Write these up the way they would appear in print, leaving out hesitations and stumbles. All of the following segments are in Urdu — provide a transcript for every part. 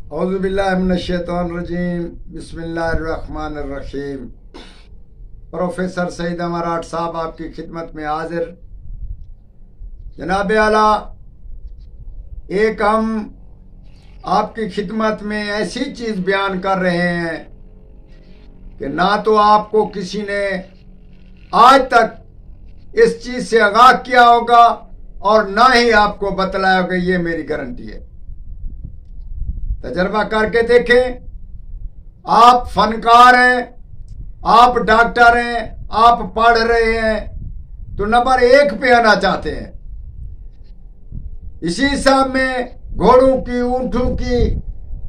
اعوذ باللہ من الشیطان الرجیم بسم اللہ الرحمن الرحیم۔ پروفیسر سعید اماراٹ صاحب آپ کی خدمت میں حاضر۔ جناب اعلیٰ، ایک ہم آپ کی خدمت میں ایسی چیز بیان کر رہے ہیں کہ نہ تو آپ کو کسی نے آج تک اس چیز سے آگاہ کیا ہوگا اور نہ ہی آپ کو بتلایا ہوگا، یہ میری گارنٹی ہے۔ تجربہ کر کے دیکھیں، آپ فنکار ہیں، آپ ڈاکٹر ہیں، آپ پڑھ رہے ہیں تو نمبر 1 پہ آنا چاہتے ہیں۔ اسی حساب میں گھوڑوں کی، اونٹوں کی،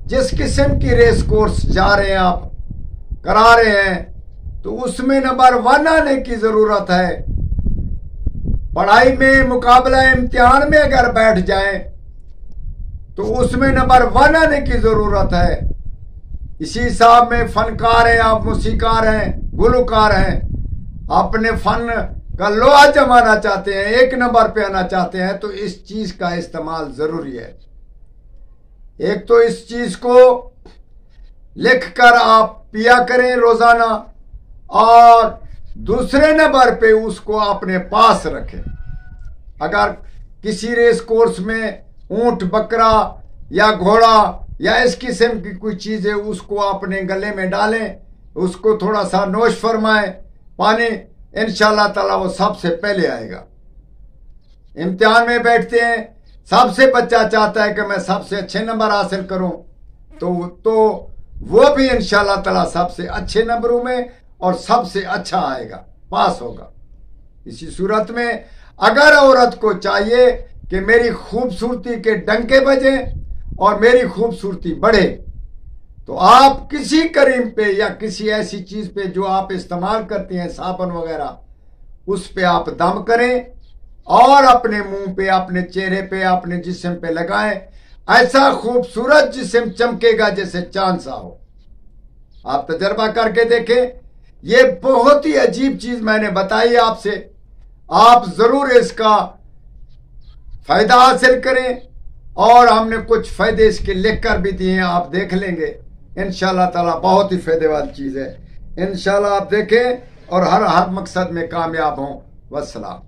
جس قسم کی ریس کورس جا رہے ہیں آپ کرا رہے ہیں تو اس میں نمبر 1 آنے کی ضرورت ہے۔ پڑھائی میں مقابلہ امتحان میں اگر بیٹھ جائیں تو اس میں نمبر 1 آنے کی ضرورت ہے۔ اسی حساب میں فنکار ہیں، آپ موسیقار ہیں، گلوکار ہیں، اپنے فن کا لوہا جمانا چاہتے ہیں، 1 نمبر پہ آنا چاہتے ہیں تو اس چیز کا استعمال ضروری ہے۔ ایک تو اس چیز کو لکھ کر آپ پیا کریں روزانہ، اور دوسرے نمبر پہ اس کو اپنے پاس رکھیں۔ اگر کسی ریس کورس میں اونٹ، بکرا یا گھوڑا یا اس قسم کی کوئی چیز ہے، اس کو اپنے گلے میں ڈالیں، اس کو تھوڑا سا نوش فرمائیں پانی، انشاءاللہ تعالی وہ سب سے پہلے آئے گا۔ امتحان میں بیٹھتے ہیں، سب سے بچہ چاہتا ہے کہ میں سب سے اچھے نمبر حاصل کروں تو وہ بھی انشاءاللہ تعالی سب سے اچھے نمبروں میں اور سب سے اچھا آئے گا، پاس ہوگا۔ اسی صورت میں اگر عورت کو چاہیے کہ میری خوبصورتی کے ڈنکے بجیں اور میری خوبصورتی بڑھے تو آپ کسی کریم پہ یا کسی ایسی چیز پہ جو آپ استعمال کرتے ہیں، صابن وغیرہ، اس پہ آپ دم کریں اور اپنے منہ پہ، اپنے چہرے پہ، اپنے جسم پہ لگائیں۔ ایسا خوبصورت جسم چمکے گا جیسے چاند سا ہو۔ آپ تجربہ کر کے دیکھیں، یہ بہت ہی عجیب چیز میں نے بتائی آپ سے، آپ ضرور اس کا فائدہ حاصل کریں، اور ہم نے کچھ فائدے اس کے لکھ کر بھی دیے ہیں، آپ دیکھ لیں گے انشاءاللہ تعالی، بہت ہی فائدے والی چیز ہے۔ انشاءاللہ آپ دیکھیں اور ہر مقصد میں کامیاب ہوں۔ والسلام۔